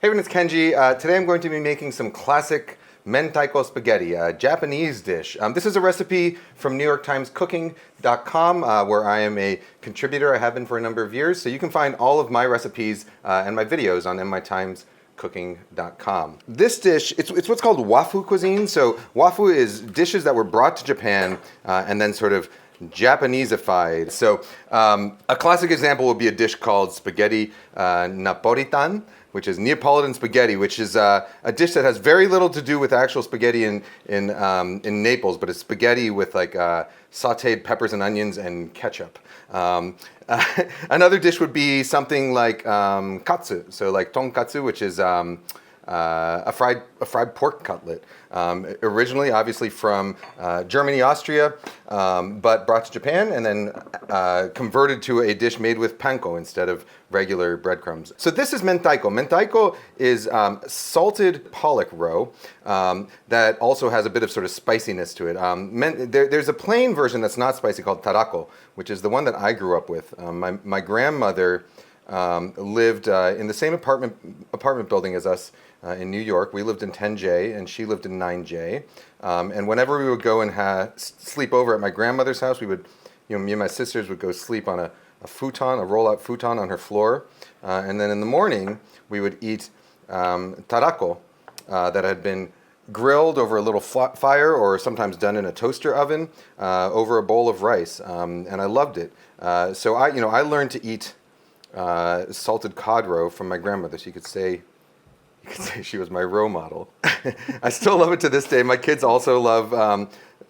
Hey everyone, it's Kenji. Today I'm going to be making some classic Mentaiko spaghetti, a Japanese dish. This is a recipe from NewYorkTimesCooking.com where I am a contributor. I have been for a number of years. So you can find all of my recipes and my videos on NYTimesCooking.com. This dish, it's what's called Wafu cuisine. So Wafu is dishes that were brought to Japan and then sort of Japanese-ified. So a classic example would be a dish called spaghetti Napolitan, which is Neapolitan spaghetti, which is a dish that has very little to do with actual spaghetti in Naples, but it's spaghetti with like sautéed peppers and onions and ketchup. Another dish would be something like katsu, so like tonkatsu, which is a fried pork cutlet. Originally, obviously from Germany, Austria, but brought to Japan and then converted to a dish made with panko instead of regular breadcrumbs. So this is mentaiko. Mentaiko is salted pollock roe that also has a bit of sort of spiciness to it. There's a plain version that's not spicy called tarako, which is the one that I grew up with. My grandmother lived in the same apartment building as us in New York. We lived in 10J and she lived in 9J. And whenever we would go and sleep over at my grandmother's house, we would, me and my sisters would go sleep on a futon, a roll-out futon on her floor. And then in the morning, we would eat tarako that had been grilled over a little fire or sometimes done in a toaster oven over a bowl of rice. And I loved it. So I learned to eat salted cod roe from my grandmother. So you could say she was my role model. I still love it to this day. My kids also love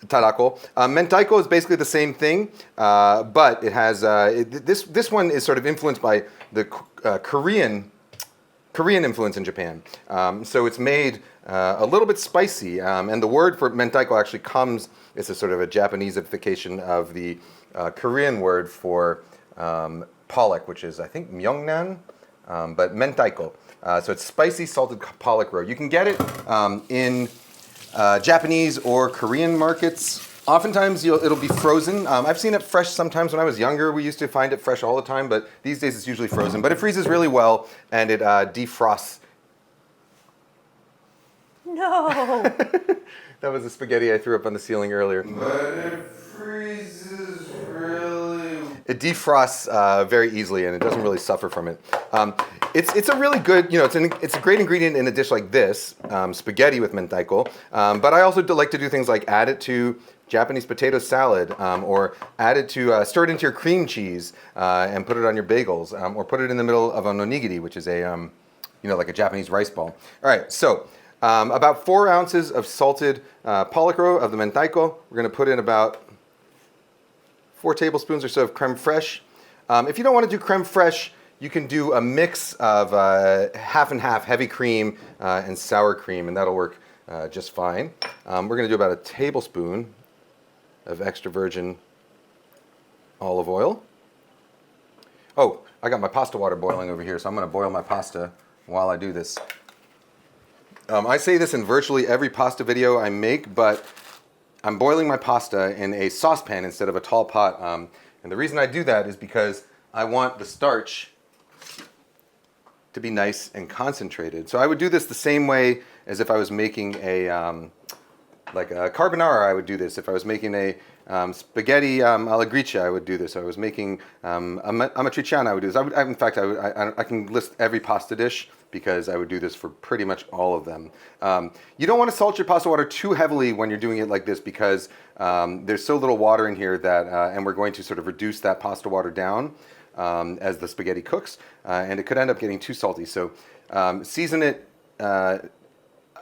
tarako. Mentaiko is basically the same thing, but it has this one is sort of influenced by the Korean influence in Japan. So it's made a little bit spicy, and the word for mentaiko actually it's a sort of a Japanese-ification of the Korean word for pollock, which is I think myeongnan, but mentaiko. So it's spicy salted pollock roe. You can get it in Japanese or Korean markets. Oftentimes it'll be frozen. I've seen it fresh sometimes. When I was younger, we used to find it fresh all the time, but these days it's usually frozen. But it freezes really well and it defrosts. No! That was the spaghetti I threw up on the ceiling earlier. But it freezes really. It defrosts very easily and it doesn't really suffer from it. It's a really good, it's a great ingredient in a dish like this, spaghetti with mentaiko. But I also like to do things like add it to Japanese potato salad, or add it to, stir it into your cream cheese and put it on your bagels, or put it in the middle of an onigiri, which is a, like a Japanese rice ball. All right, so about 4 ounces of salted pollock roe of the mentaiko. We're going to put in about 4 tablespoons or so of creme fraiche. If you don't want to do creme fraiche, you can do a mix of half and half heavy cream and sour cream, and that'll work just fine. We're going to do about a tablespoon of extra virgin olive oil. Oh, I got my pasta water boiling over here, so I'm going to boil my pasta while I do this. I say this in virtually every pasta video I make, but I'm boiling my pasta in a saucepan instead of a tall pot. And the reason I do that is because I want the starch to be nice and concentrated. So I would do this the same way as if I was making a like a carbonara. I would do this if I was making a spaghetti alla gricia. I would do this. I was making amatriciana. I would do this. In fact, I can list every pasta dish because I would do this for pretty much all of them. You don't want to salt your pasta water too heavily when you're doing it like this because there's so little water in here that, and we're going to sort of reduce that pasta water down as the spaghetti cooks, and it could end up getting too salty. So season it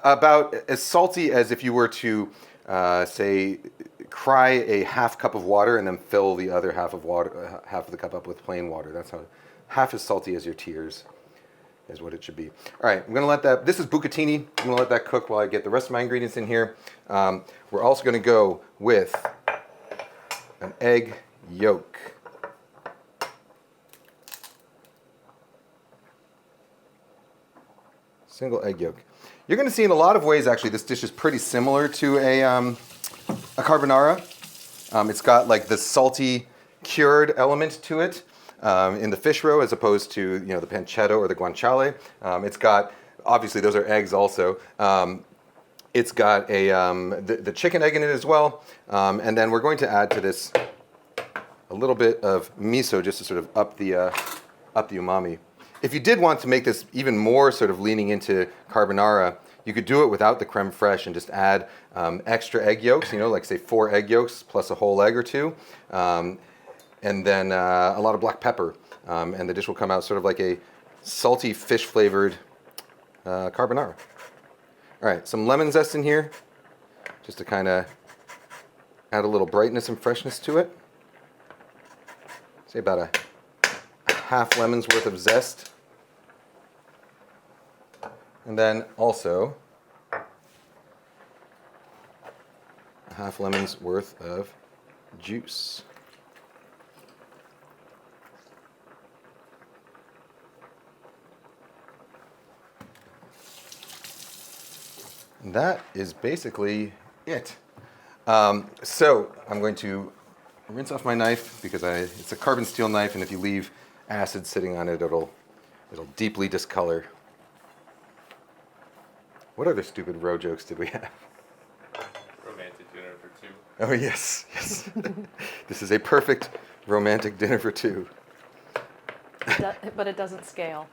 about as salty as if you were to, say, cry a half cup of water and then fill the other half of the cup up with plain water. That's how half as salty as your tears is what it should be. All right, I'm gonna let that, this is bucatini. I'm gonna let that cook while I get the rest of my ingredients in here. We're also gonna go with an egg yolk. Single egg yolk. You're going to see in a lot of ways, actually, this dish is pretty similar to a carbonara. It's got like the salty, cured element to it in the fish roe as opposed to the pancetta or the guanciale. It's got obviously those are eggs also. It's got the chicken egg in it as well. And then we're going to add to this a little bit of miso just to sort of up the umami. If you did want to make this even more sort of leaning into carbonara, you could do it without the creme fraiche and just add extra egg yolks, like say 4 egg yolks plus a whole egg or 2, and then a lot of black pepper. And the dish will come out sort of like a salty fish flavored carbonara. All right, some lemon zest in here, just to kind of add a little brightness and freshness to it. Say about a half lemon's worth of zest. And then also a half lemon's worth of juice. And that is basically it. So I'm going to rinse off my knife because it's a carbon steel knife, and if you leave acid sitting on it, it'll deeply discolor. What other stupid row jokes did we have? Romantic dinner for 2. Oh yes, yes. This is a perfect romantic dinner for 2. But it doesn't scale.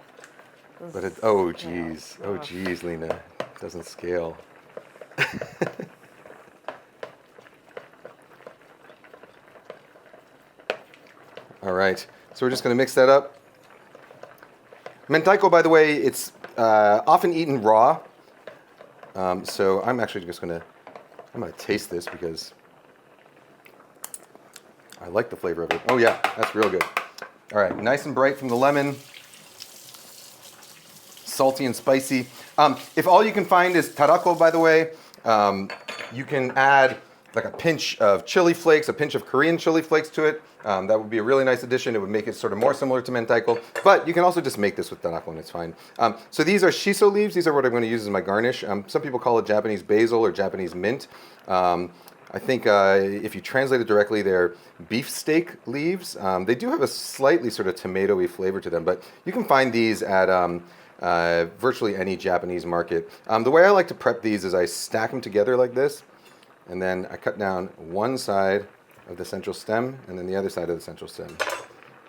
But oh geez, Lena, it doesn't scale. All right, so we're just going to mix that up. Mentaiko, by the way, it's often eaten raw. So I'm actually just going to taste this because I like the flavor of it. Oh yeah, that's real good. All right, nice and bright from the lemon. Salty and spicy. If all you can find is tarako, by the way, you can add like a pinch of chili flakes, a pinch of Korean chili flakes to it. That would be a really nice addition. It would make it sort of more similar to Mentaiko. But you can also just make this with tarako and it's fine. So these are shiso leaves. These are what I'm going to use as my garnish. Some people call it Japanese basil or Japanese mint. I think if you translate it directly, they're beefsteak leaves. They do have a slightly sort of tomatoey flavor to them, but you can find these at virtually any Japanese market. The way I like to prep these is I stack them together like this, and then I cut down one side of the central stem and then the other side of the central stem.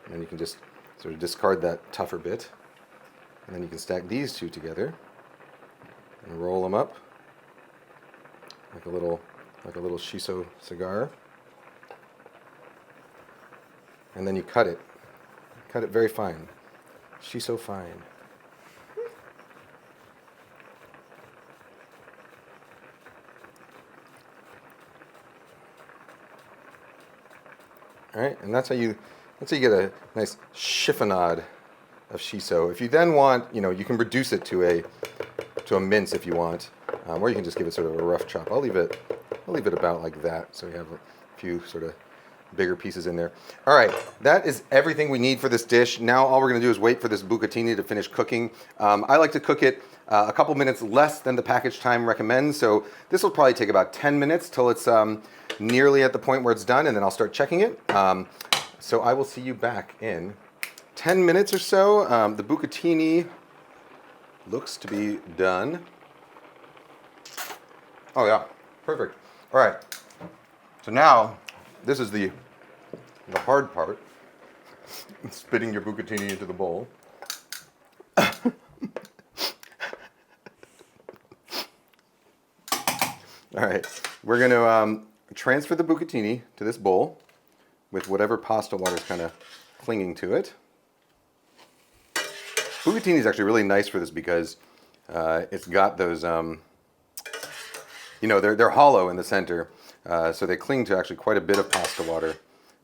And then you can just sort of discard that tougher bit. And then you can stack these two together and roll them up like a little shiso cigar. And then you cut it. Cut it very fine. Shiso fine. All right, and that's how you get a nice chiffonade of shiso. If you then want, you can reduce it to a mince if you want, or you can just give it sort of a rough chop. I'll leave it about like that, so you have a few sort of bigger pieces in there. All right, that is everything we need for this dish. Now all we're going to do is wait for this bucatini to finish cooking. I like to cook it a couple minutes less than the package time recommends, so this will probably take about 10 minutes till it's nearly at the point where it's done, and then I'll start checking it. So I will see you back in 10 minutes or so. The bucatini looks to be done. Oh yeah, perfect. All right, so now this is the hard part, spitting your bucatini into the bowl. All right, we're going to transfer the bucatini to this bowl with whatever pasta water is kind of clinging to it. Bucatini is actually really nice for this because it's got those, they're hollow in the center, so they cling to actually quite a bit of pasta water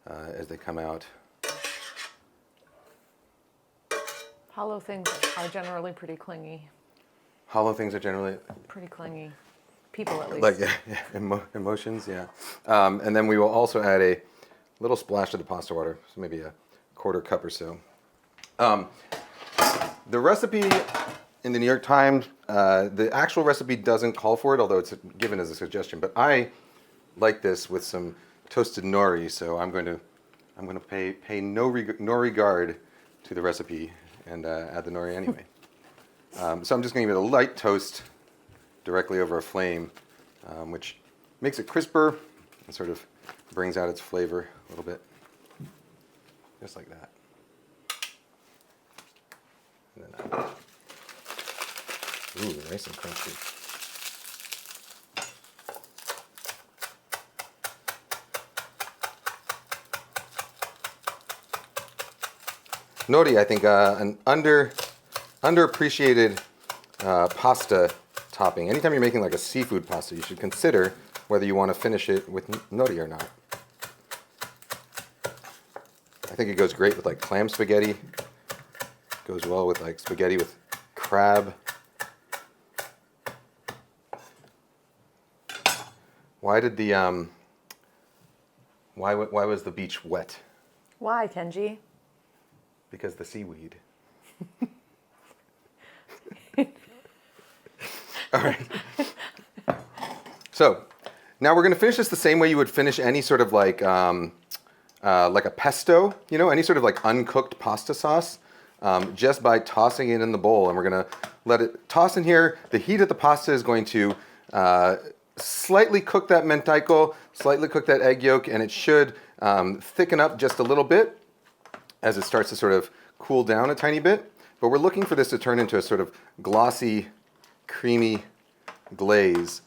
as they come out. Hollow things are generally pretty clingy. Hollow things are generally pretty clingy. People at least. Like emotions, yeah. And then we will also add a little splash of the pasta water, so maybe a quarter cup or so. The recipe in the New York Times, the actual recipe doesn't call for it, although it's given as a suggestion. But I like this with some toasted nori, so I'm going to pay no regard to the recipe and add the nori anyway. So I'm just going to give it a light toast directly over a flame, which makes it crisper and sort of brings out its flavor a little bit, just like that. And then, ooh, nice and crunchy. Nori, I think, an underappreciated pasta topping. Anytime you're making like a seafood pasta, you should consider whether you want to finish it with nori or not. I think it goes great with like clam spaghetti. Goes well with like spaghetti with crab. Why did the why was the beach wet? Why, Kenji? Because the seaweed. All right. So now we're going to finish this the same way you would finish any sort of like a pesto, you know, any sort of like uncooked pasta sauce, just by tossing it in the bowl. And we're going to let it toss in here. The heat of the pasta is going to slightly cook that mentaiko, slightly cook that egg yolk, and it should thicken up just a little bit as it starts to sort of cool down a tiny bit. But we're looking for this to turn into a sort of glossy, creamy glaze.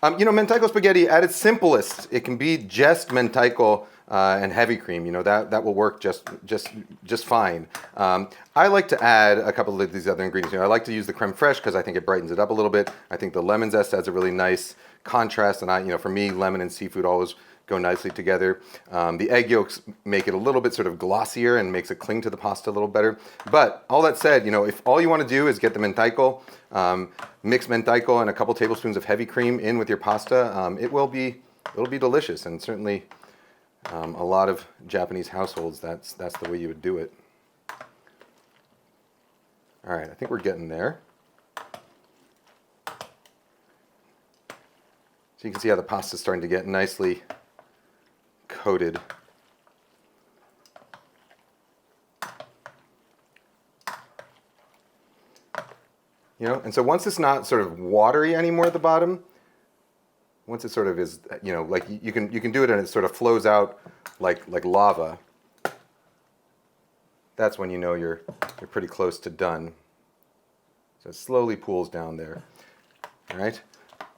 You know, Mentaiko spaghetti, at its simplest, it can be just Mentaiko and heavy cream. You know, that will work just fine. I like to add a couple of these other ingredients. You know, I like to use the creme fraiche because I think it brightens it up a little bit. I think the lemon zest adds a really nice contrast, and you know, for me, lemon and seafood always go nicely together. The egg yolks make it a little bit sort of glossier and makes it cling to the pasta a little better. But all that said, you know, if all you want to do is get the mentaiko, mix mentaiko and a couple tablespoons of heavy cream in with your pasta, it'll be delicious, and certainly a lot of Japanese households, that's the way you would do it. All right, I think we're getting there. So you can see how the pasta's starting to get nicely coated. You know, and so once it's not sort of watery anymore at the bottom, once it sort of is, you know, like you can do it and it sort of flows out like lava, that's when you know you're pretty close to done. So it slowly pools down there. All right,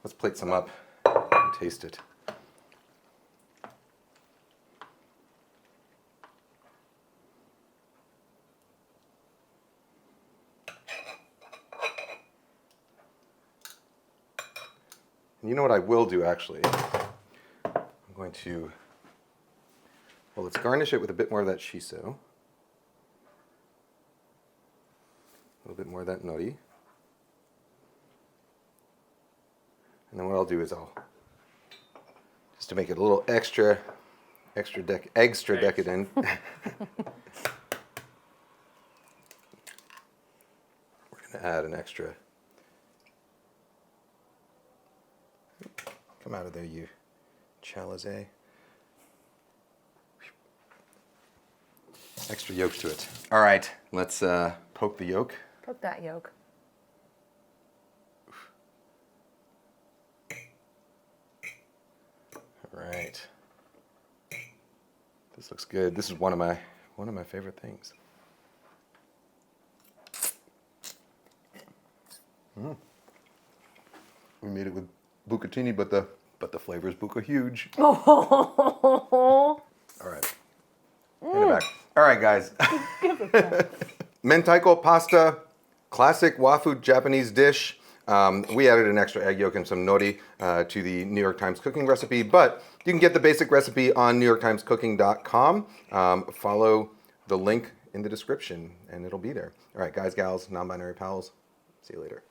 let's plate some up and taste it. You know what I will do, actually? I'm going to, well, let's garnish it with a bit more of that shiso. A little bit more of that nori. And then what I'll do is just to make it a little extra decadent. We're going to add an extra. Come out of there, you chalice. Extra yolk to it. All right, let's poke the yolk. Poke that yolk. All right. This looks good. This is one of my favorite things. We made it with bucatini, but the flavor is buca huge. All right. In the back. All right, guys. Mentaiko pasta, classic Wafu Japanese dish. We added an extra egg yolk and some nori to the New York Times cooking recipe, but you can get the basic recipe on NewYorkTimesCooking.com. Follow the link in the description, and it'll be there. All right, guys, gals, non-binary pals, see you later.